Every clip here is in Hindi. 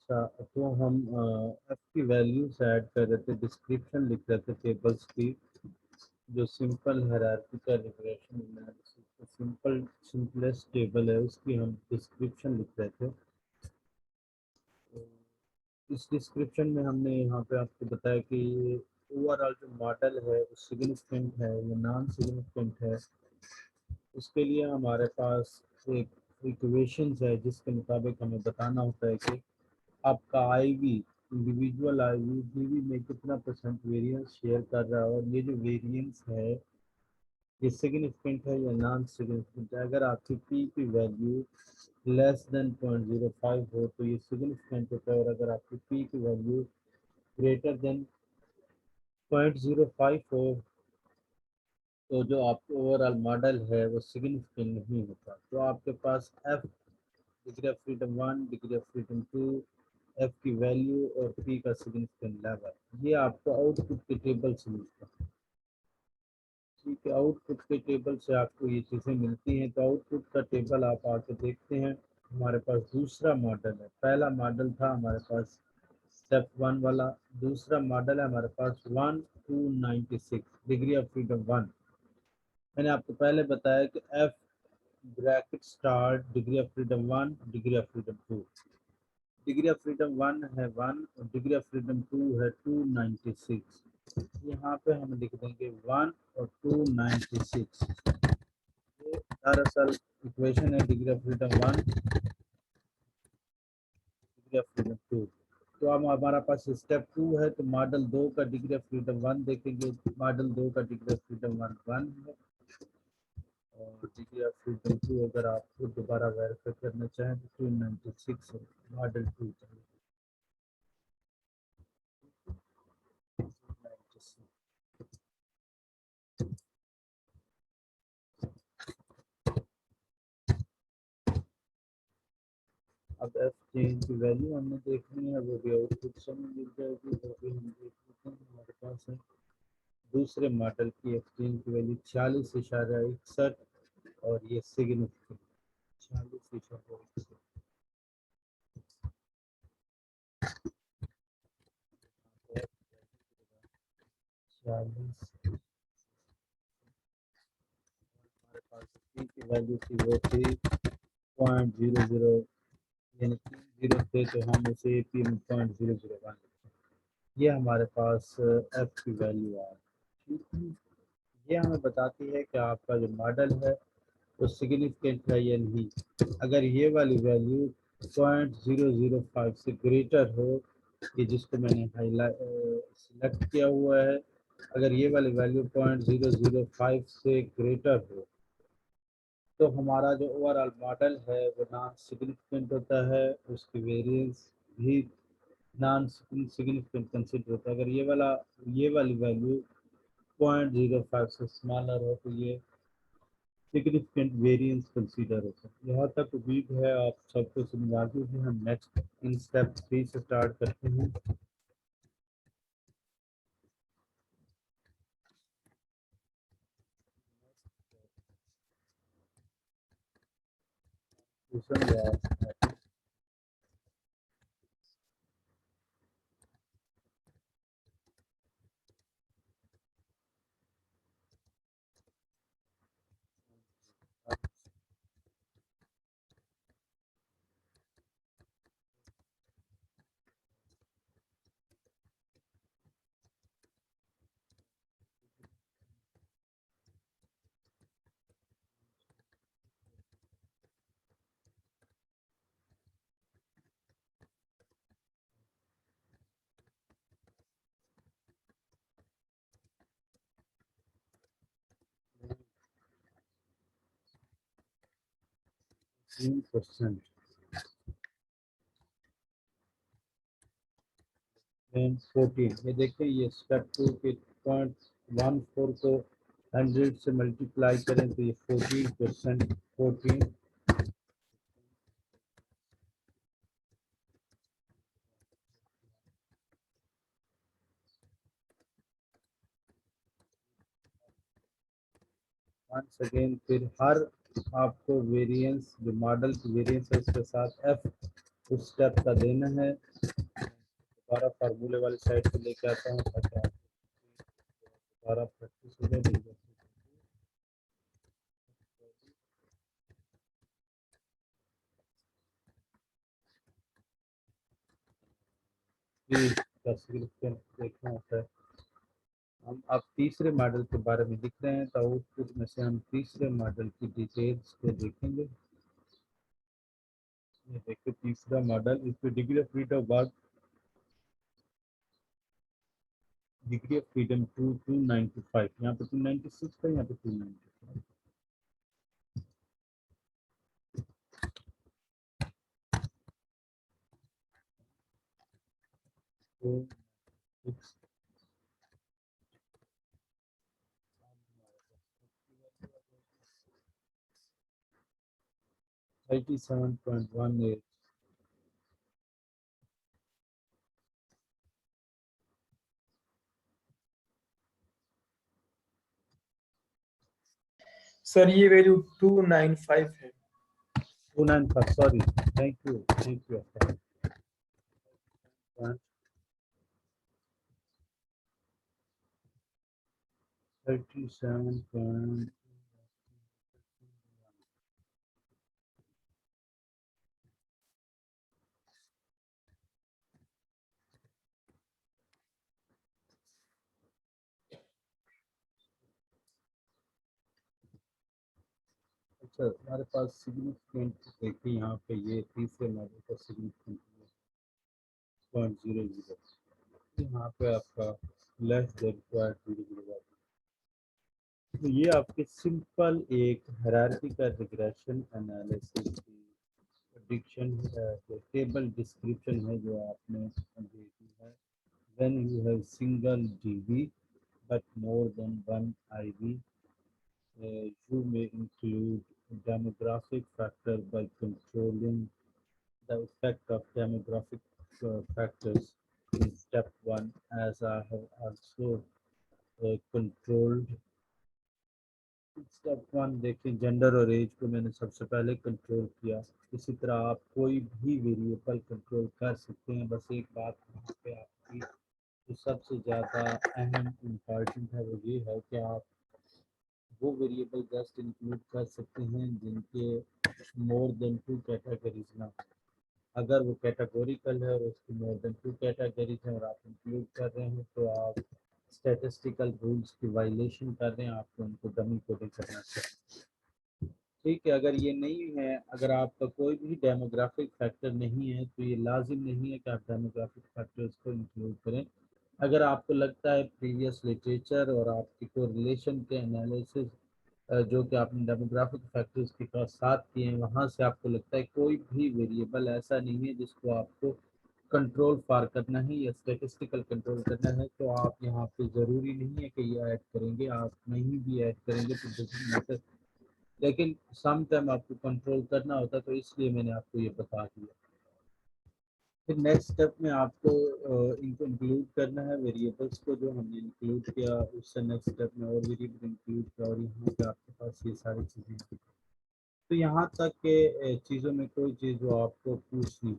अच्छा, तो हम एफ की वैल्यूज ऐड कर रहे थे, डिस्क्रिप्शन लिख रहे थे टेबल्स की, जो simple hierarchical regression analysis simple simplest table है उसकी हम डिस्क्रिप्शन लिख रहे थे। तो इस डिस्क्रिप्शन में हमने यहाँ पे आपको बताया कि ये ओवरऑल जो मॉडल है वो सिग्निफिकेंट है या नॉन सिग्निफिकेंट है। उसके लिए हमारे पास एक इक्वेशंस है जिसके मुताबिक हमें बताना होता है कि आपका आईवी, इंडिविजुअल आईवी डीवी में कितना परसेंट वेरिएंस शेयर कर रहा है, और ये जो वेरिएंस है ये सिग्निफिकेंट है या नॉन सिग्निफिकेंट है। अगर आपकी पी की वैल्यू लेस देन 0.05 हो तो ये सिग्निफिकेंट होता है, और अगर आपकी पी की वैल्यू ग्रेटर देन 0.05 हो तो जो आपका ओवरऑल मॉडल है वो सिग्निफिकेंट नहीं होता। तो आपके पास F degree of freedom 1, degree of freedom 2, F की वैल्यू और पी का सिग्निफिकेंट लेवल, ये आपको आउटपुट के टेबल से मिलता है। ठीक है, आउटपुट के टेबल से आपको ये चीज़ें मिलती हैं। तो आउटपुट का टेबल आप आके देखते हैं। हमारे पास दूसरा मॉडल है, पहला मॉडल था हमारे पास स्टेप 1 वाला, दूसरा मॉडल है हमारे पास 1296 डिग्री ऑफ फ्रीडम 1। मैंने आपको पहले बताया कि F bracket start degree of freedom 1, degree of freedom 2, degree of freedom 1 है 1 और डिग्री ऑफ फ्रीडम 2 है 296। यहाँ पे हम लिख देंगे 1 और 296। ये दरअसल इक्वेशन है degree of freedom 1, degree of freedom 2। तो अब हमारा पास स्टेप 2 है, तो मॉडल 2 का डिग्री ऑफ फ्रीडम 1 देखेंगे। मॉडल 2 का डिग्री ऑफ फ्रीडम 1 1 है, और डिग्री ऑफ फ्रीडम 2 अगर आप दोबारा वेरीफाई करना चाहें तो 296 है। मॉडल 2 अब एफ चेंज की वैल्यू हमने देखनी है, वो भी आउटपुट से हमें मिल जाएगी, वो भी हम देख लेते हैं। हमारे पास है दूसरे मॉडल की एक्सचेंज की वैल्यू 46.61 और ये सिग्निफिकेंट 46.61। 40 हमारे पास पी की वैल्यू थी वो थी 0.00, यानी 3 जीरो थे तो हम उसे पी में 0.001 ये हमारे पास एफ की वैल्यू आ। ठीक है, ये हमें बताती है कि आपका जो मॉडल है वो सिग्निफिकेंट है या नहीं। अगर ये वाली वैल्यू 0.005 से ग्रेटर हो, कि जिसको मैंने हाईलाइट सिलेक्ट किया हुआ है, अगर ये वाली वैल्यू 0.005 से ग्रेटर हो तो हमारा जो ओवरऑल मॉडल है वो नॉन सिग्निफिकेंट होता है, उसकी वेरिएंस भी नॉन सिग्निफिकेंट कंसिडर होता है। अगर ये वाली वैल्यू 0.05 से स्मॉलर हो तो ये सिग्निफिकेंट वेरिएंस कंसीडर होता है। यहाँ तक उम्मीद है आप सबको समझ आ गई है। हम नेक्स्ट इन स्टेप 3 से स्टार्ट करते हैं। दूसरा %, एंड 14, ये देखें ये स्टेप 2 के 0.14 को 100 से मल्टीप्लाई करें तो ये 14%, 14 वंस अगेन। फिर हर आपको वेरिएंस जो मॉडल की वेरिएंस है उसके साथ एफ आपको स्टेप का देना है। दोबारा फार्मूले वाली साइड पे लेके आता हूँ ताकि आप दोबारा प्रैक्टिस हो जाए। का सिग्निफिकेंस देखना होता है। हम अब तीसरे मॉडल के बारे में लिख रहे हैं, तो आउटपुट में से हम तीसरे मॉडल की डिटेल्स को देखेंगे। ये देखिए तीसरा मॉडल, इसमें degree of freedom work, degree of freedom 295, यहाँ पे 296 है, यहाँ पे 295। तो 87.18। सर ये वैल्यू 295 है। 295, सॉरी, थैंक यू 37. अच्छा, हमारे पास सिग्निफिकेंट देखिए यहाँ पे, ये तीसरे मॉडल का सिग्निफिकेंट 0.00, यहाँ पे आपका लेस देन 0.00। तो ये आपके सिंपल एक हायरार्किकल रिग्रेशन एनालिसिस की प्रेडिक्शन टेबल डिस्क्रिप्शन है जो आपने देखी है। When you have single dB but more than one IV, you may include demographic factor by controlling the effect of demographic factors in step 1, as I have also controlled step 1। देखिए जेंडर और एज को मैंने सबसे पहले कंट्रोल किया। इसी तरह आप कोई भी वेरिएबल कंट्रोल कर सकते हैं। बस एक बात यहाँ पे आपकी जो सबसे ज़्यादा अहम इम्पॉर्टेंट है वो ये है कि आप वो वेरिएबल जस्ट इंक्लूड कर सकते हैं जिनके मोर देन 2 कैटेगरीज ना। अगर वो कैटेगोरिकल है और उसकी मोर देन 2 कैटेगरीज हैं और आप इंक्लूड कर रहे हैं तो आप स्टैटिस्टिकल रूल्स की वायलेशन कर रहे हैं, आपको उनको डमी कोडिंग करना चाहिए। ठीक है, अगर ये नहीं है, अगर आपका कोई भी डेमोग्राफिक फैक्टर नहीं है तो ये लाजिम नहीं है कि आप डेमोग्राफिक फैक्टर्स को इंक्लूड करें। अगर आपको लगता है प्रीवियस लिटरेचर और आपकी कोरिलेशन के एनालिसिस जो कि आपने डेमोग्राफिक फैक्टर्स के साथ किए हैं, वहाँ से आपको लगता है कोई भी वेरिएबल ऐसा नहीं है जिसको आपको कंट्रोल फार करना है या स्टैटिस्टिकल कंट्रोल करना है, तो आप यहाँ पे ज़रूरी नहीं है कि ये ऐड करेंगे, आप नहीं भी ऐड करेंगे तो डजंट मैटर। लेकिन सम टाइम आपको कंट्रोल करना होता है, तो इसलिए मैंने आपको ये बता दिया। फिर नेक्स्ट स्टेप में आपको इनको इंक्लूड करना है वेरिएबल्स को, जो हमने इंक्लूड किया उससे नेक्स्ट स्टेप में और वेरिएबल इंक्लूड किया, और यहाँ पे आपके पास ये सारी चीज़ें हैं। तो यहाँ तक के चीज़ों में कोई चीज़ जो आपको पूछनी,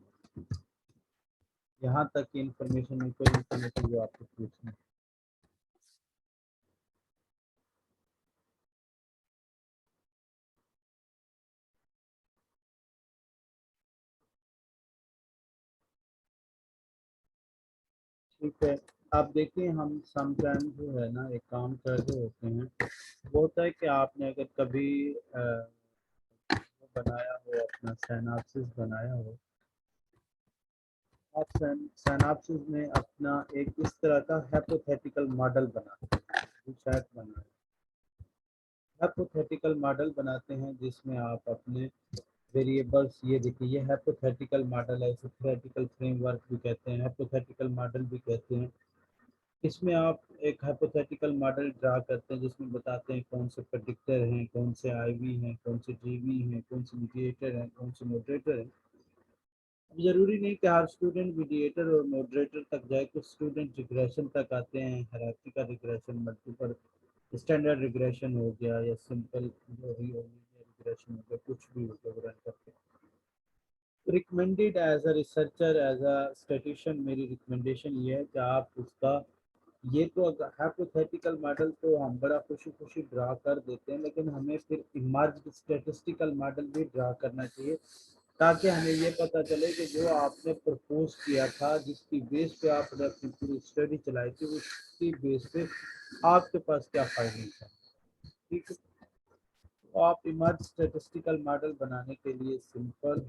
यहाँ तक की इंफॉर्मेशन में कोई इंफॉर्मेशन जो आपको पूछनी। ठीक है, आप देखिए हम समटाइम जो है ना एक काम कर रहे होते हैं, वो होता है कि आपने अगर कभी बनाया हो, अपना साइनैप्सिस बनाया हो, आप साइनैप्सिस में अपना एक इस तरह का हाइपोथेटिकल मॉडल बनाते हैं, शायद बनाए हाइपोथेटिकल मॉडल बनाते हैं जिसमें आप अपने वेरिएबल्स, ये देखिए ये हाइपोथेटिकल मॉडल है, इसे थ्योरेटिकल फ्रेमवर्क भी कहते हैं, हाइपोथेटिकल मॉडल भी कहते हैं। इसमें आप एक हाइपोथेटिकल मॉडल ड्रा करते हैं जिसमें बताते हैं कौन से प्रेडिक्टर हैं, कौन से आईवी हैं, कौन से जीवी हैं, कौन से मीडिएटर हैं, कौन से मॉडरेटर हैं। अब ज़रूरी नहीं कि हर स्टूडेंट मीडिएटर और मॉडरेटर तक जाए, कुछ स्टूडेंट रिग्रेशन तक आते हैं, hierarchical regression, multiple standard regression हो गया या सिंपल रिग्रेशन हो गया, कुछ भी हो गया रन करके। Recommended as a researcher, as a statistician, मेरी रिकमेंडेशन ये है कि आप उसका, ये तो हाइपोथेटिकल मॉडल तो हम बड़ा खुशी खुशी ड्रा कर देते हैं, लेकिन हमें फिर इमर्ज्ड स्टैटिस्टिकल मॉडल भी ड्रा करना चाहिए, ताकि हमें ये पता चले कि जो आपने प्रपोज किया था, जिसकी बेस पे आपने अपनी पूरी स्टडी चलाई थी, उसकी बेस पे आपके पास क्या फाइंडिंग है। ठीक है, तो आप इमर्ज स्टैटिस्टिकल मॉडल बनाने के लिए सिंपल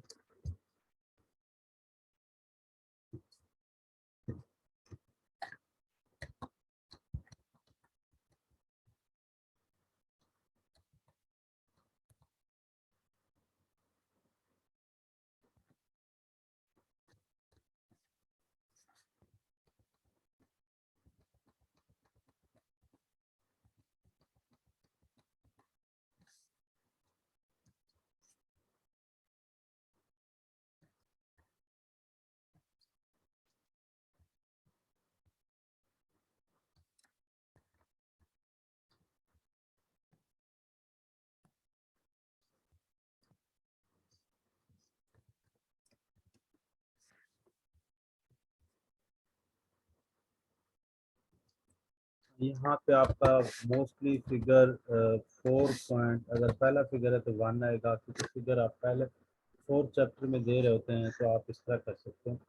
यहाँ पे आपका मोस्टली फिगर 4 पॉइंट, अगर पहला फिगर है तो 1 आएगा, क्योंकि फिगर आप पहले 4 चैप्टर में दे रहे होते हैं, तो आप इस तरह कर सकते हैं।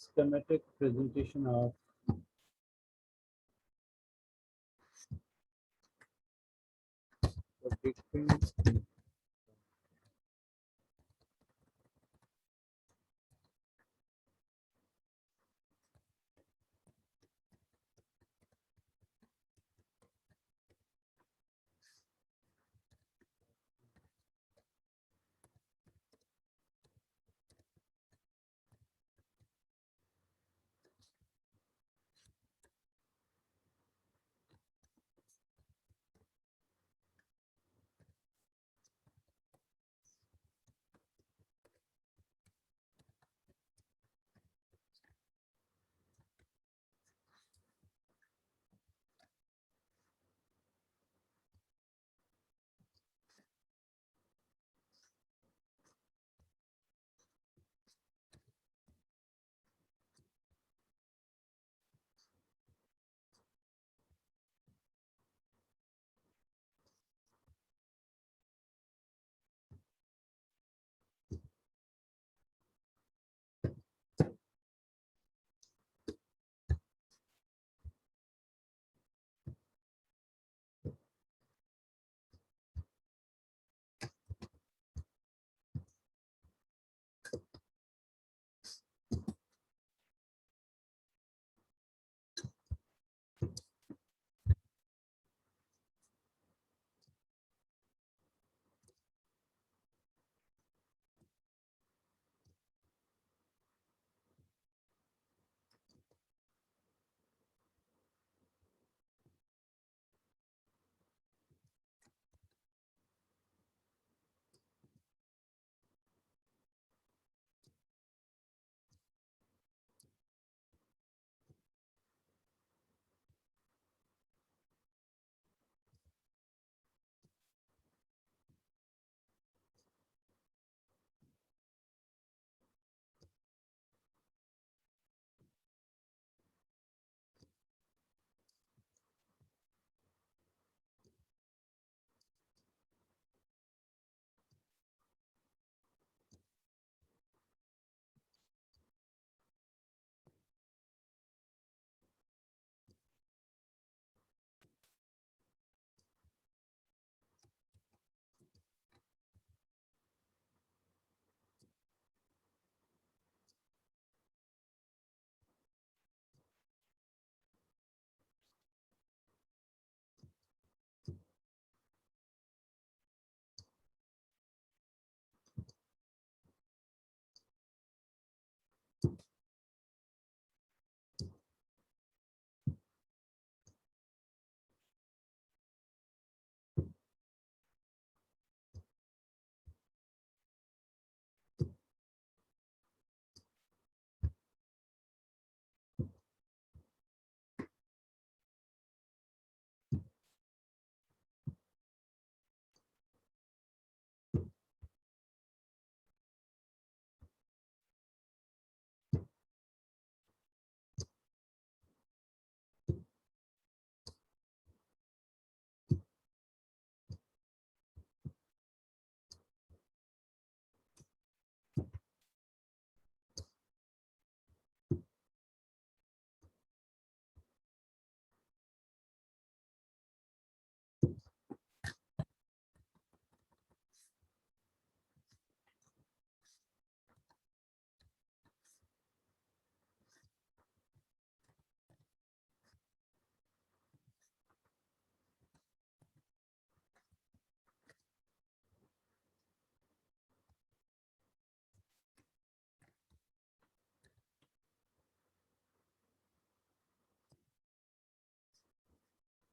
स्कीमेटिक प्रेजेंटेशन ऑफ predicting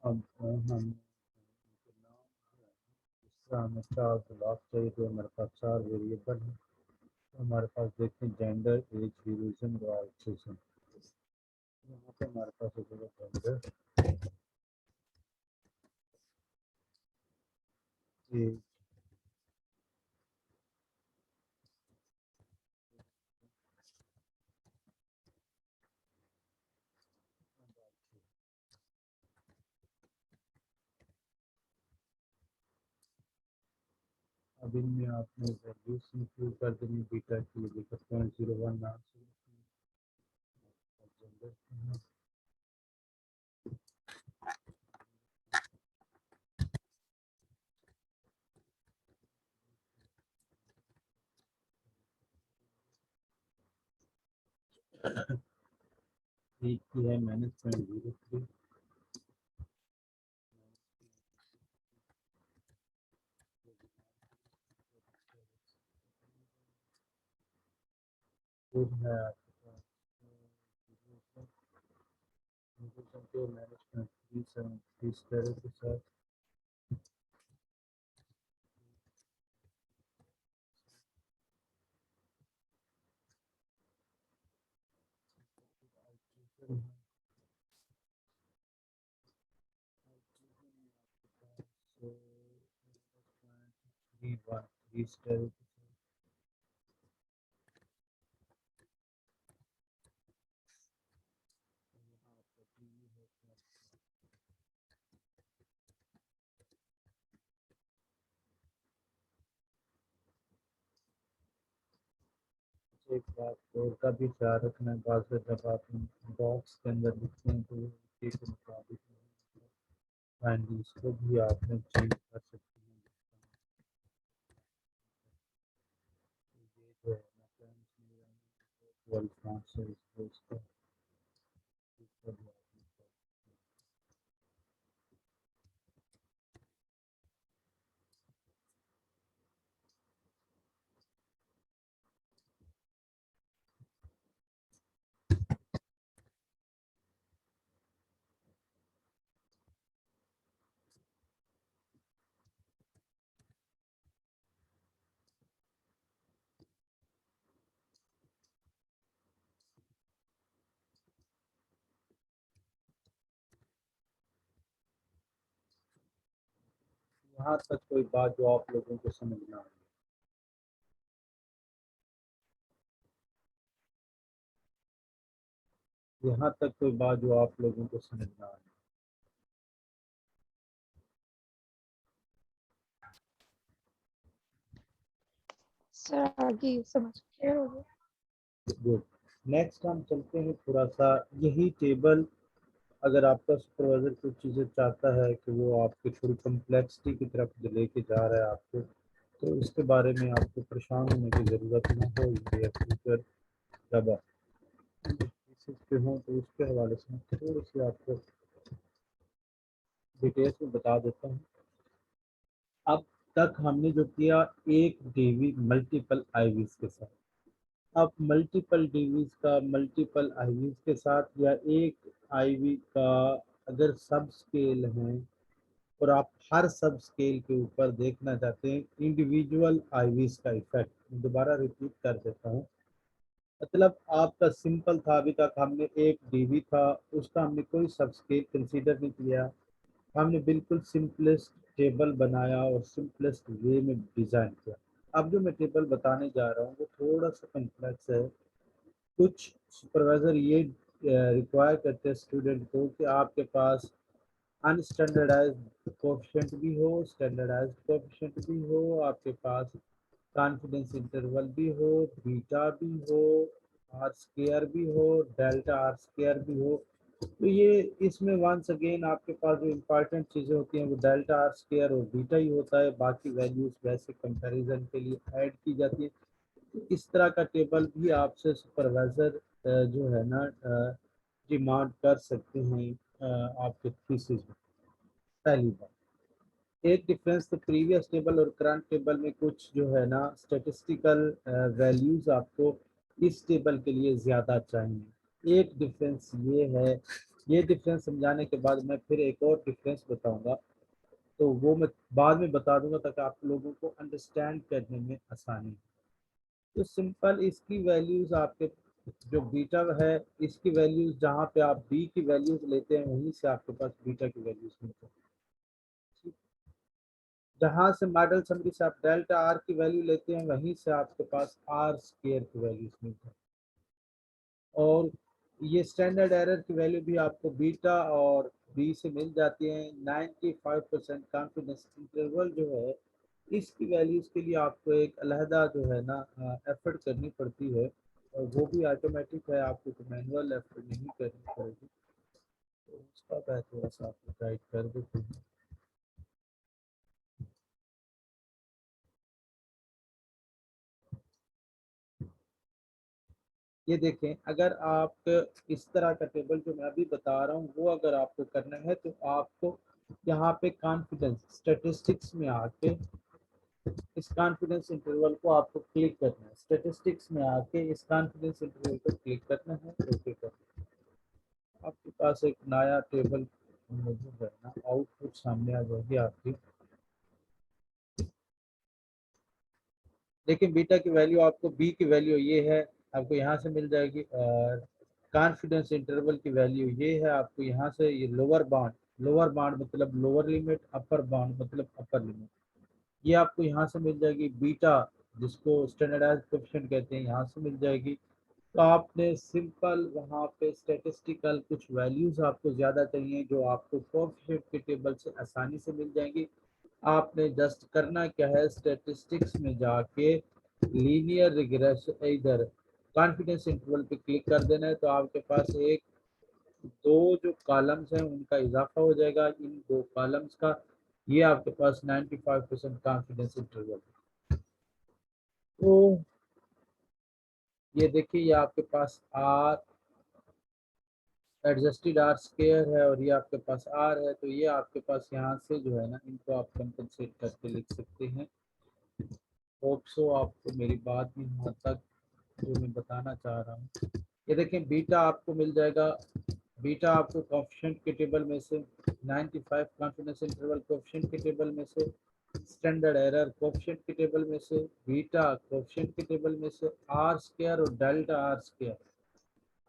अब हम उनके नाम इस तरह हमें 4 ब्लॉक चाहिए, तो हमारे पास 4 वेरिएबल हैं। तो हमारे पास देखते हैं जेंडर, एज, रिलीजन और ऑक्यूपेशन। यहाँ पे हमारे पास हो जाएगा जेंडर, एज, अब इनमें आपने वैल्यूज इंक्लूड कर देनी। बीटा की देखो 0.01 नाम से जेंडर, एक की है -0.03, फिर है आपके पास रिलीजन के -0.373 स्क्वायर के साथ, so 313 स्क्वायर के साथ। एक बात और का भी ख्याल रखना है, बाद में जब आप बॉक्स के अंदर लिखते हैं तो एक के मुताबिक फाइनली इसको भी आपने चेंज कर सकते हैं। ये जो है ना फ्रेंड्स, 12 फ्रांस से इसको भी आपने यहाँ तक कोई बात जो आप लोगों को समझना है। यहाँ तक कोई बात जो आप लोगों को समझना है। सर आगे समझ क्लियर हो गया। गुड। नेक्स्ट हम चलते हैं थोड़ा सा, यही टेबल अगर आपका सुपरवाइजर कुछ चीज़ें चाहता है कि वो आपकी थोड़ी कम्प्लेक्सिटी की तरफ लेके जा रहा है आपको, तो उसके बारे में आपको परेशान होने की ज़रूरत ना हो। ये फ्यूचर जब पे हों तो उसके हवाले से मैं थोड़ी सी आपको डिटेल्स में बता देता हूँ। अब तक हमने जो किया, एक डीवी मल्टीपल आईवीज के साथ, अब मल्टीपल डीवीज का मल्टीपल आईवीज के साथ, या एक आईवी का अगर सब स्केल हैं और आप हर सब स्केल के ऊपर देखना चाहते हैं इंडिविजुअल आईवीज का इफेक्ट, दोबारा रिपीट कर देता हूँ। मतलब आपका सिंपल था, अभी तक हमने एक डीवी था, उसका हमने कोई सब स्केल कंसीडर नहीं किया, हमने बिल्कुल सिंपलेस्ट टेबल बनाया और सिंपलेस्ट वे में डिज़ाइन किया। अब जो मैं टेबल बताने जा रहा हूँ वो थोड़ा सा कम्प्लेक्स है। कुछ सुपरवाइज़र ये रिक्वायर करते हैं स्टूडेंट को कि आपके पास अनस्टैंडर्डाइज्ड कोएफिशिएंट भी हो, स्टैंडर्डाइज्ड कोएफिशिएंट भी हो, आपके पास कॉन्फिडेंस इंटरवल भी हो, बीटा भी हो, आर स्क्वायर भी हो, डेल्टा आर स्क्वायर भी हो। तो ये इसमें वंस अगेन आपके पास जो इम्पॉर्टेंट चीज़ें होती हैं वो डेल्टा आर स्क्वायर और बीटा ही होता है, बाकी वैल्यूज वैसे कंपैरिजन के लिए ऐड की जाती है। तो इस तरह का टेबल भी आपसे सुपरवाइज़र जो है ना डिमांड कर सकते हैं आपके थीसिस में। पहली बात, एक डिफरेंस तो प्रीवियस टेबल और करंट टेबल में कुछ जो है ना स्टेटिस्टिकल वैल्यूज आपको इस टेबल के लिए ज़्यादा चाहिए। एक डिफरेंस ये है, ये डिफरेंस समझाने के बाद मैं फिर एक और डिफरेंस बताऊंगा, तो वो मैं बाद में बता दूंगा ताकि आप लोगों को अंडरस्टैंड करने में आसानी हो। तो सिंपल इसकी वैल्यूज आपके जो बीटा है, इसकी वैल्यूज जहाँ पे आप बी की वैल्यूज लेते हैं वहीं से आपके पास बीटा की वैल्यूज मिलते हैं। ठीक। जहाँ से मॉडल समरी से आप डेल्टा आर की वैल्यू लेते हैं वहीं से आपके पास आर स्क्वायर की वैल्यूज मिलते हैं। और ये स्टैंडर्ड एरर की वैल्यू भी आपको बीटा और बी से मिल जाती है। 95% कॉन्फिडेंस इंटरवल जो है, इसकी वैल्यूज के लिए आपको एक अलहदा जो है ना एफर्ट करनी पड़ती है, और वो भी ऑटोमेटिक है, आपको तो मैनुअल एफर्ट नहीं करनी पड़ेगी। तो उसका मैं थोड़ा सा आपको गाइड कर देती हूँ। ये देखें, अगर आप इस तरह का टेबल जो मैं अभी बता रहा हूँ वो अगर आपको करना है तो आपको यहाँ पे कॉन्फिडेंस स्टैटिस्टिक्स में आके इस कॉन्फिडेंस इंटरवल को आपको क्लिक करना है। स्टैटिस्टिक्स में आके इस कॉन्फिडेंस इंटरवल को क्लिक करना है, ओके करना है। आपके पास एक नया टेबल मौजूद है ना, आउटपुट सामने आ जाएगी आपकी। लेकिन बीटा की वैल्यू आपको बी की वैल्यू ये है, आपको यहाँ से मिल जाएगी, और कॉन्फिडेंस इंटरवल की वैल्यू ये है आपको यहाँ से। ये लोअर बाउंड मतलब लोअर लिमिट, अपर बाउंड मतलब अपर लिमिट, ये आपको यहाँ से मिल जाएगी। बीटा जिसको स्टैंडर्डाइज्ड कोएफिशिएंट कहते हैं, यहाँ से मिल जाएगी। तो आपने सिंपल वहाँ पे स्टैटिस्टिकल कुछ वैल्यूज आपको ज़्यादा चाहिए जो आपको कोएफिशिएंट के टेबल से आसानी से मिल जाएंगी। आपने जस्ट करना क्या है, स्टैटिस्टिक्स में जाके लीनियर रिग्रेशन इधर कॉन्फिडेंस इंटरवल पे क्लिक कर देना है, तो आपके पास एक दो जो कॉलम्स हैं उनका इजाफा हो जाएगा। इन दो कॉलम्स का ये आपके पास 95% कॉन्फिडेंस इंटरवल। तो ये देखिए, ये आपके पास आर एडजस्टेड आर स्क्वायर है और ये आपके पास आर है। तो ये आपके पास यहाँ से जो है ना, इनको आप कंपनसेट करके लिख सकते हैं। होप सो आपको मेरी बात में यहाँ तक जो मैं बताना चाह रहा हूँ। ये देखें, बीटा आपको मिल जाएगा। बीटा आपको कोएफिशिएंट के टेबल में से 95 कॉन्फिडेंस इंटरवल कोएफिशिएंट के टेबल में से, स्टैंडर्ड एरर कोएफिशिएंट के टेबल में से, बीटा कोएफिशिएंट के टेबल में से, आर स्क्वायर और डेल्टा आर स्क्वायर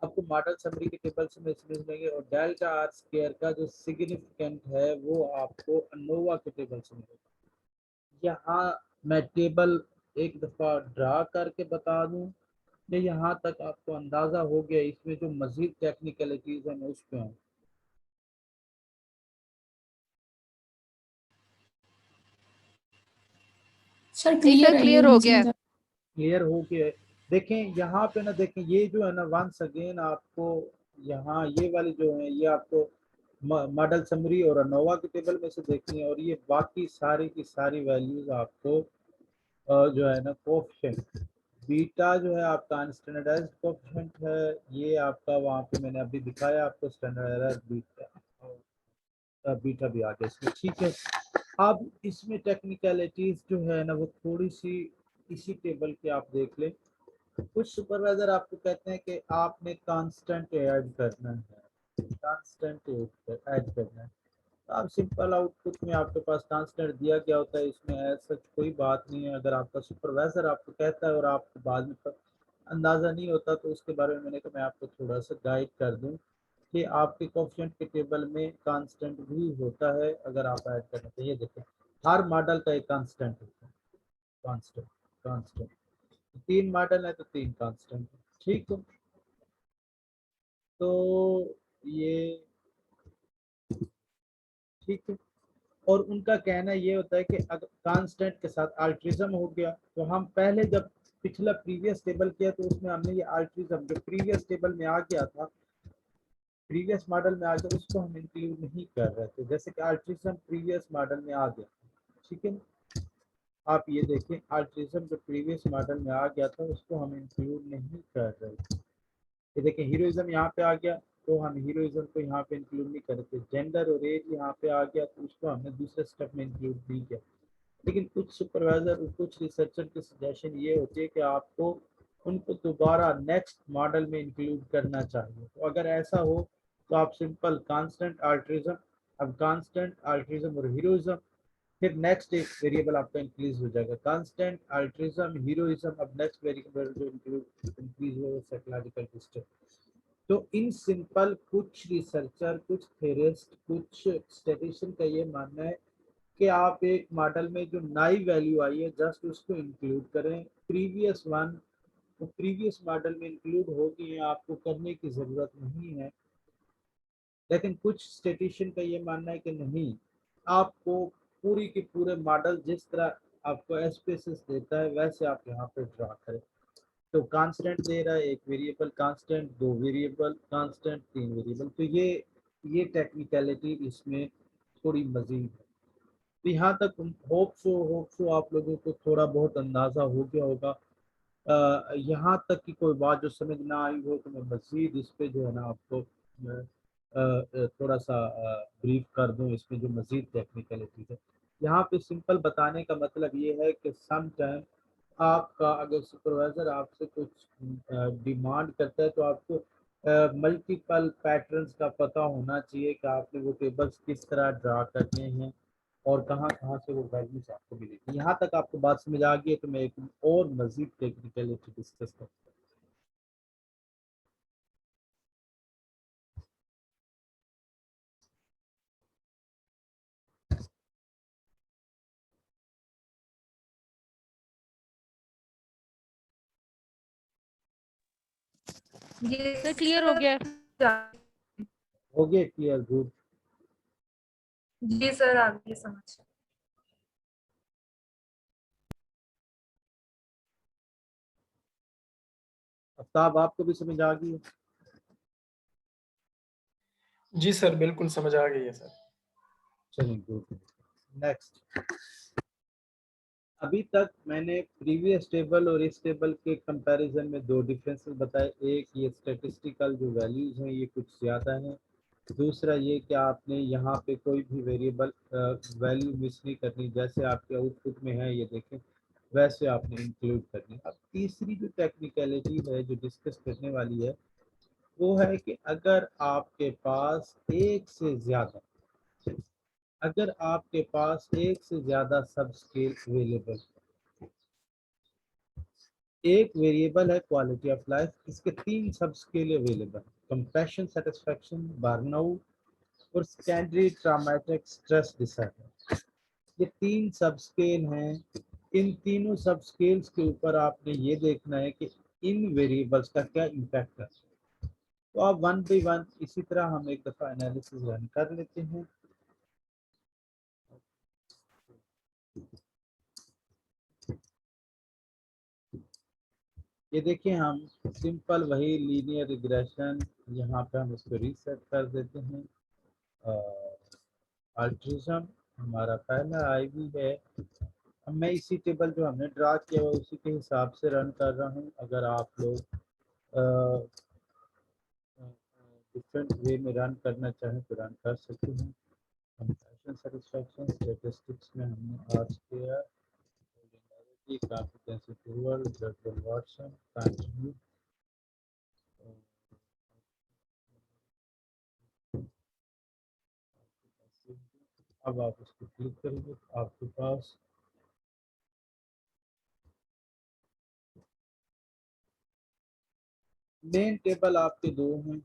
आपको मॉडल समरी के टेबल से में समझ लेंगे। और डेल्टा आर स्क्वायर का जो सिग्निफिकेंट है वो आपको अनोवा के टेबल से मिलेगा। यहाँ मैं टेबल एक दफ़ा ड्रा करके बता दूं, ये यहाँ तक आपको अंदाज़ा हो गया। इसमें जो मज़ीद टेक्निकलिटीज़ हैं मैं उस पर हूँ। सर नहीं सर, क्लियर है, ये क्लियर हो नहीं गया है। समझा। क्लियर हो गया है। देखें यहाँ पे ना, देखें ये जो है ना, वंस अगेन आपको यहाँ ये वाली जो है ये आपको मॉडल समरी और अनोवा के टेबल में से देखनी है। और ये बाकी सारी की सारी वैल्यूज आपको जो है ना कोएफिशिएंट बीटा जो है आपका अनस्टैंडर्डाइज्ड कोएफिशिएंट है। ये आपका वहाँ पे मैंने अभी दिखाया आपको स्टैंडर्ड बीटा, बीटा भी आ गया इसमें, ठीक है। अब इसमें टेक्निकलिटीज जो है ना वो थोड़ी सी इसी टेबल के आप देख लें। कुछ सुपरवाइजर आपको कहते हैं कि आपने कांस्टेंट ऐड करना है, कांस्टेंट ऐड करना है। तो आप सिंपल आउटपुट में आपके पास कांस्टेंट दिया गया होता है, इसमें ऐसा कोई बात नहीं है। अगर आपका सुपरवाइजर आपको कहता है और आपको बाद में अंदाज़ा नहीं होता तो उसके बारे में मैंने कहा मैं आपको थोड़ा सा गाइड कर दूं कि आपके कोएफिशिएंट के टेबल में कांस्टेंट भी होता है अगर आप ऐड करना चाहिए। देखें, हर मॉडल का एक कांस्टेंट होता है, कांस्टेंट कांस्टेंट। 3 मॉडल है तो 3 कांस्टेंट, ठीक है। तो ये ठीक है। और उनका कहना ये होता है कि अगर कांस्टेंट के साथ अल्ट्रिज्म हो गया तो हम पहले जब पिछला प्रीवियस टेबल किया तो उसमें हमने ये अल्ट्रिज्म जो प्रीवियस टेबल में आ गया था, प्रीवियस मॉडल में आ गया, उसको हम इंक्लूड नहीं कर रहे थे। जैसे कि अल्ट्रिज्म प्रीवियस मॉडल में आ गया, ठीक है। आप ये देखें, अल्ट्रिज्म जो प्रीवियस मॉडल में आ गया था उसको हम इंक्लूड नहीं कर रहे थे। ये देखें, हीरोइज्म यहाँ पे आ गया तो हम हीरोइज्म को यहाँ पे इंक्लूड नहीं करते। जेंडर और एज यहाँ पे आ गया तो उसको हमने दूसरे स्टेप में इंक्लूड नहीं किया। लेकिन कुछ सुपरवाइजर और कुछ रिसर्चर की सजेशन ये होती है कि आपको उनको दोबारा नेक्स्ट मॉडल में इंक्लूड करना चाहिए। तो अगर ऐसा हो तो आप सिंपल कांस्टेंट अल्ट्रिज्म, अब कांस्टेंट अल्ट्रिज्म और हीरोइज्म, फिर नेक्स्ट एक वेरिएबल आपका इंक्रीज हो जाएगा, कांस्टेंट अल्ट्रिज्म हीरोइज्म, अब नेक्स्ट वेरिएबल जो इंक्रीज होगा साइकोलॉजिकल डिस्टेंस। तो इन सिंपल कुछ रिसर्चर, कुछ थेरिस्ट, कुछ स्टैटिस्टिशियन का ये मानना है कि आप एक मॉडल में जो नई वैल्यू आई है जस्ट उसको इंक्लूड करें, प्रीवियस वन तो प्रीवियस मॉडल में इंक्लूड होगी, आपको करने की ज़रूरत नहीं है। लेकिन कुछ स्टैटिस्टिशियन का ये मानना है कि नहीं, आपको पूरी की पूरे मॉडल जिस तरह आपको एसपीएसएस देता है वैसे आप यहाँ पे ड्रा करें। तो कांस्टेंट दे रहा है एक वेरिएबल कांस्टेंट, दो वेरिएबल कांस्टेंट, तीन वेरिएबल, तो ये टेक्निकलिटी इसमें थोड़ी मजीद है। तो यहाँ तक होप सो आप लोगों को थोड़ा बहुत अंदाज़ा हो गया होगा। यहाँ तक की कोई बात जो समझ ना आई हो तो मैं मज़ीद इस पे जो है ना आपको थोड़ा सा ब्रीफ कर दूं, इसमें जो मज़ीद टेक्निकलिटीज है। यहाँ पे सिंपल बताने का मतलब ये है कि सम टाइम आपका अगर सुपरवाइज़र आपसे कुछ डिमांड करता है तो आपको मल्टीपल पैटर्न्स का पता होना चाहिए कि आपने वो टेबल्स किस तरह ड्रा करने हैं और कहाँ कहाँ से वो वैल्यूज आपको मिलेगी। यहाँ तक आपको बात समझ आ गई है तो मैं एक और मजीद टेक्निकलिटी डिस्कस करता हूँ। ये सर क्लियर हो गया है? हो गया क्लियर? गुड। जी सर आ गई समझ। आफ्ताब आपको भी समझ आ गई है? जी सर बिल्कुल समझ आ गई है सर। चलिए गुड। नेक्स्ट, अभी तक मैंने प्रीवियस टेबल और इस टेबल के कंपैरिजन में दो डिफरेंसेस बताए। एक ये स्टैटिस्टिकल जो वैल्यूज हैं ये कुछ ज़्यादा हैं, दूसरा ये कि आपने यहाँ पे कोई भी वेरिएबल वैल्यू मिस नहीं करनी, जैसे आपके आउटपुट में है ये देखें वैसे आपने इंक्लूड करनी। अब तीसरी जो टेक्निकलिटी है जो डिस्कस करने वाली है वो है कि अगर आपके पास एक से ज़्यादा, अगर आपके पास एक से ज़्यादा सब स्केल अवेलेबल, एक वेरिएबल है क्वालिटी ऑफ लाइफ, इसके तीन सब scale available, compassion, satisfaction, burnout और सेकेंडरी ट्रॉमेटिक स्ट्रेस डिसऑर्डर। ये तीन सब स्केल हैं। इन तीनों सब स्केल्स के ऊपर आपने ये देखना है कि इन वेरिएबल्स का क्या इम्पैक्ट है। तो आप वन बाई वन इसी तरह हम एक दफ़ा एनालिसिस रन कर लेते हैं। ये देखिए हम सिंपल वही लीनियर रिग्रेशन, यहाँ पे हम इसको रीसेट कर देते हैं। अल्ट्रिज्म हमारा पहला आईवी है। अब मैं इसी टेबल जो हमने ड्रा किया हुआ उसी के हिसाब से रन कर रहा हूँ। अगर आप लोग डिफरेंट वे में रन करना चाहें तो रन कर सकते हैं। कंपैशन, सेटिस्फैक्शन, स्टैटिस्टिक्स में हमने आर्ट्स किया, कॉम्पिटेंसी इंटरवल, जडवल वाटसन, कंटिन्यू। अब आप इसको क्लिक करेंगे तो आपके पास मेन टेबल आपके दो हैं,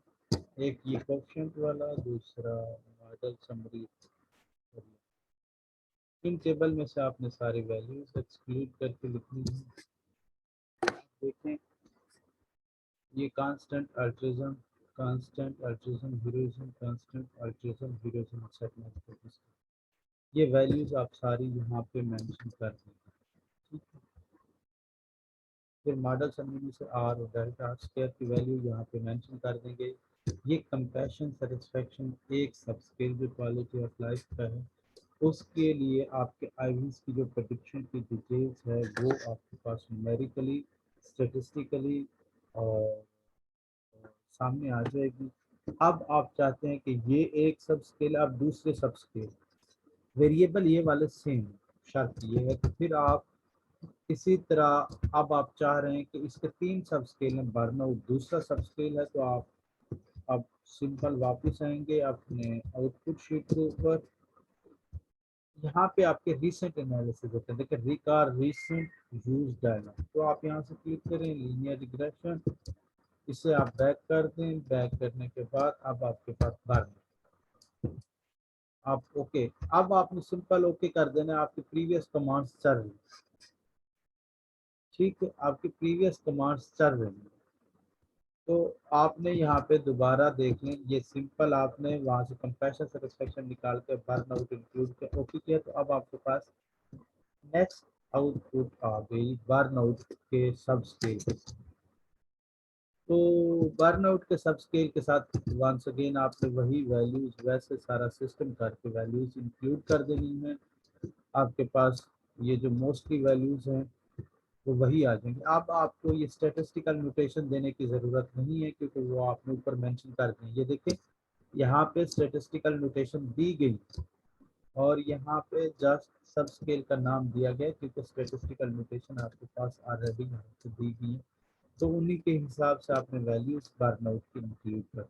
एक ये कोएफिशिएंट वाला, दूसरा मॉडल समरी। इन टेबल में से आपने सारी वैल्यूज एक्सक्लूड करके लिखनी है। देखें ये constant altruism, constant altruism heroism, constant altruism heroism set, ये वैल्यूज आप सारी यहाँ पे मेंशन कर देंगे। ठीक है, फिर मॉडल समरी में से आर और डेल्टा आर स्क्वायर की वैल्यू यहाँ पे मेंशन कर देंगे। ये कंपैशन, सेटिस्फैक्शन एक सब स्केल जो क्वालिटी ऑफ लाइफ का है उसके लिए आपके आईवीज की जो प्रेडिक्शन की डिटेल्स है वो आपके पास न्यूमेरिकली, स्टैटिस्टिकली और सामने आ जाएगी। अब आप चाहते हैं कि ये एक सब स्केल, अब दूसरे सब स्केल वेरिएबल ये वाले सेम, शर्त ये है कि फिर आप इसी तरह अब आप चाह रहे हैं कि इसके तीन सब स्केल में बर्नआउट दूसरा सब स्केल है तो आप अब सिंपल वापस आएंगे अपने आउटपुट शीट के ऊपर। यहाँ पे आपके रिसेंट एनालिसिस होते हैं, देखिए रिकार रिसेंट यूज डायलॉग, तो आप यहाँ से क्लिक करें लीनियर रिग्रेशन, इसे आप बैक कर दें। बैक करने के बाद अब आपके पास बर्न, आप ओके, अब आपने सिंपल ओके कर देना, आपकी प्रीवियस कमांड्स चल रही, ठीक है, आपकी प्रीवियस कमांड्स चल रही हैं। तो आपने यहाँ पे दोबारा देख लें, ये सिंपल आपने वहाँ से कंप्रेशन सेटिस्फेक्शन निकाल के बर्न आउट इंक्लूड के ओके किया, तो अब आपके पास नेक्स्ट आउटपुट आ गई बर्न आउट के सब स्केल के साथ। तो बर्न आउट के सब स्केल के साथ वंस अगेन आपने वही वैल्यूज वैसे सारा सिस्टम करके वैल्यूज इंक्लूड कर देनी है। आपके पास ये जो मोस्टली वैल्यूज हैं वो वही आ जाएंगे। अब आपको ये स्टैटिस्टिकल म्यूटेशन देने की ज़रूरत नहीं है, क्योंकि वो आपने ऊपर मेंशन कर दी। ये देखें यहाँ पे स्टैटिस्टिकल म्यूटेशन दी गई और यहाँ पे जस्ट सब स्केल का नाम दिया गया, क्योंकि स्टैटिस्टिकल म्यूटेशन आपके पास ऑलरेडी यहाँ पे दी गई है, तो उन्हीं के हिसाब से आपने वैल्यूज बर्न आउट की इंक्लूड कर।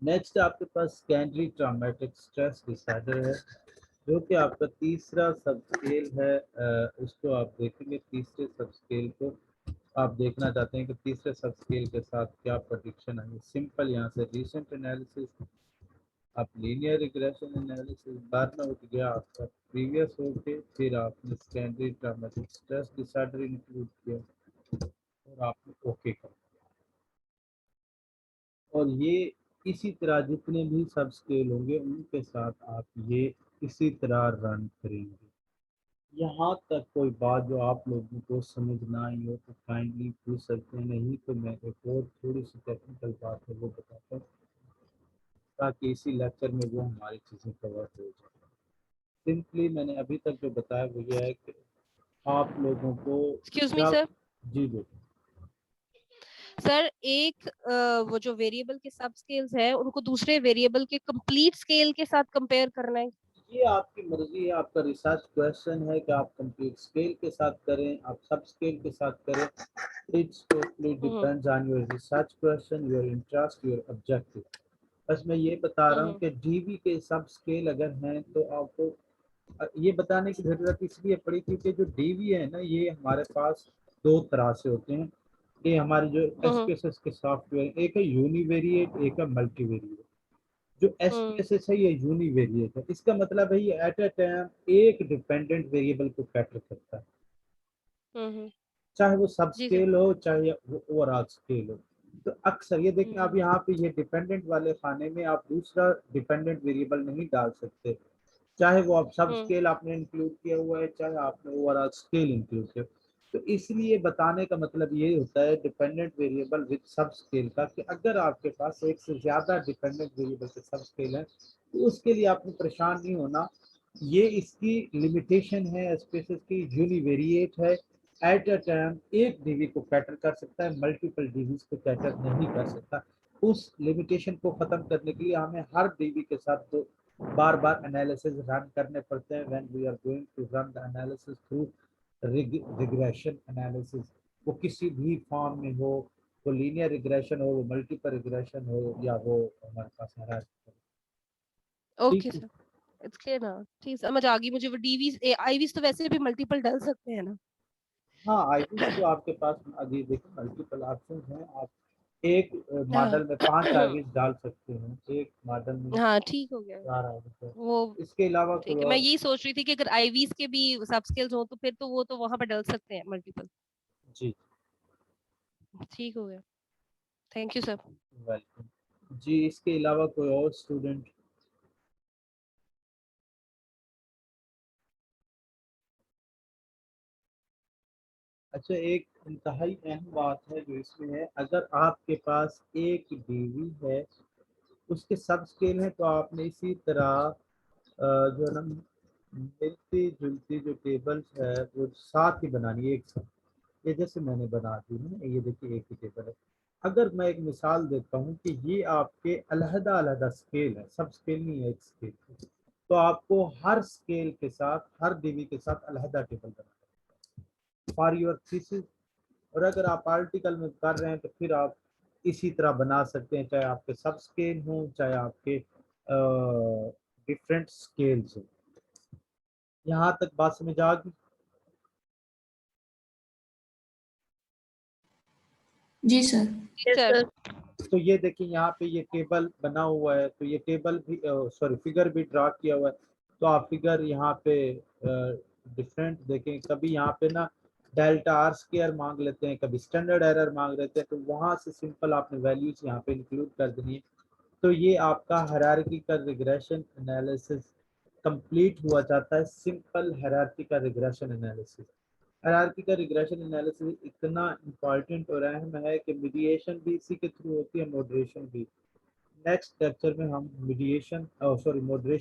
नेक्स्ट आपके पास सेकेंडरी ट्रॉमेटिक स्ट्रेस डिसऑर्डर है, जो कि आपका तीसरा सब स्केल है। उसको आप देखेंगे, तीसरे सब स्केल को आप देखना चाहते हैं कि तीसरे सब स्केल के साथ क्या प्रेडिक्शन है। सिंपल यहाँ से रिसेंट एनालिसिस, आप linear regression analysis, burn out गया आपका प्रीवियस होके, फिर आपने secondary traumatic stress disorder include किया और आपने ओके कर। और ये इसी तरह जितने भी सब स्केल होंगे उनके साथ आप ये इसी तरह रन करेंगे। यहाँ तक कोई बात जो आप लोगों को समझ ना आई हो तो काइंडली पूछ सकते हैं, नहीं तो मैं एक और थोड़ी सी टेक्निकल बात है वो बताता हूँ, ताकि इसी लेक्चर में वो हमारी चीज़ें कवर हो जाए। सिंपली मैंने अभी तक जो बताया वो ये है कि आप लोगों को एक्सक्यूज मी सर। जी बेटा। सर एक वो जो वेरिएबल के सब स्केल्स है उनको दूसरे वेरिएबल के कंप्लीट स्केल के साथ कंपेयर करना है। ये आपकी मर्जी है, आपका रिसर्च क्वेश्चन है कि आप कंप्लीट स्केल के साथ करें, आप सब स्केल के साथ करें। It's totally depends on your research question, your interest, your objective. बस मैं ये बता रहा हूँ कि डीवी के सब स्केल अगर हैं तो आपको ये बताने की ज़रूरत इसलिए पड़ी क्योंकि जो डीवी है ना, ये हमारे पास दो तरह से होते हैं। कि हमारे जो एसपीएसएस के सॉफ्टवेयर, एक है यूनिवेरिएट, एक है मल्टीवेरिएट। जो एसपीएसएस है ये यूनिवेरिएट है, इसका मतलब है ये एट ए टाइम एक डिपेंडेंट वेरिएबल को कैटर करता है, चाहे वो सब स्केल हो चाहे वो ओवरऑल स्केल हो। तो अक्सर ये देखें आप यहाँ पे ये डिपेंडेंट वाले खाने में आप दूसरा डिपेंडेंट वेरिएबल नहीं डाल सकते, चाहे वो आप सब स्केल आपने इंक्लूड किया हुआ है चाहे आपने ओवरऑल स्केल इंक्लूड किया। तो इसलिए बताने का मतलब ये होता है डिपेंडेंट वेरिएबल विद सब स्केल का, कि अगर आपके पास एक से ज़्यादा डिपेंडेंट वेरिएबल के सब स्केल है तो उसके लिए आपने परेशान नहीं होना। ये इसकी लिमिटेशन है, स्पेसिस की यूनिवेरिएट है, एट अ टाइम एक डीवी को कैटर कर सकता है, मल्टीपल डीवीज को कैटर नहीं कर सकता। उस लिमिटेशन को ख़त्म करने के लिए हमें हर डीवी के साथ तो बार बार एनालिसिस रन करने पड़ते हैं। When we are going to run the analysis through regression analysis, वो किसी भी फॉर्म में हो, वो लीनियर रिग्रेशन हो, वो मल्टीपल रिग्रेशन हो, या वो हमारे पास है। ओके सर, इट्स क्लियर ना। ठीक, समझ आ गई मुझे। वो डीवीज आईवीज तो वैसे भी मल्टीपल डाल सकते हैं ना। हाँ, आईवीज तो आपके पास अभी देखो मल्टीपल ऑप्शन हैं, आप एक मॉडल में 5 आईवीज डाल सकते हैं, एक मॉडल में हाँ ठीक हो गया 4 आईवीज। वो। इसके अलावा ठीक है, मैं यही सोच रही थी कि अगर आईवीज के भी सब स्किल्स हो तो फिर तो वो तो वहां पर डाल सकते हैं मल्टीपल। जी ठीक हो गया, थैंक यू सर। वेलकम जी। इसके अलावा कोई और स्टूडेंट? अच्छा, एक इंतहाई अहम बात है जो इसमें है, अगर आपके पास एक डीवी है उसके सब स्केल है तो आपने इसी तरह जो है ना मिलती जुलती जो टेबल्स है वो साथ ही बनानी है एक साथ। ये जैसे मैंने बना दी है, ये देखिए एक ही टेबल है। अगर मैं एक मिसाल देता हूँ कि ये आपके अलहदा अलहदा स्केल है, सब स्केल नहीं है, एक स्केल, तो आपको हर स्केल के साथ हर डीवी के साथ अलहदा table banana for your thesis. और अगर आप आर्टिकल में कर रहे हैं तो फिर आप इसी तरह बना सकते हैं, चाहे आपके सब स्केल हों, चाहे आपके डिफरेंट स्केल्स हों। यहाँ तक बात समझ आ गई? जी सर। जी सर। तो ये देखिए यहाँ पे ये टेबल बना हुआ है, तो ये टेबल भी सॉरी फिगर भी ड्रा किया हुआ है। तो आप फिगर यहाँ पे डिफरेंट देखें, कभी यहाँ पे ना डेल्टा आर स्क्वायर मांग लेते हैं, कभी स्टैंडर्ड एरर मांग लेते हैं, तो वहाँ से सिंपल आपने वैल्यूज यहाँ पे इंक्लूड कर देनी है। तो ये आपका हायरार्किकल रिग्रेशन एनालिसिस कंप्लीट हुआ जाता है, simple hierarchical regression analysis. Hierarchical regression analysis इतना इम्पोर्टेंट और अहम है कि मीडिएशन भी इसी के थ्रू होती है, मॉडरेशन भी। नेक्स्ट लेक्चर में हम मीडिएशन सॉरी मॉडरेशन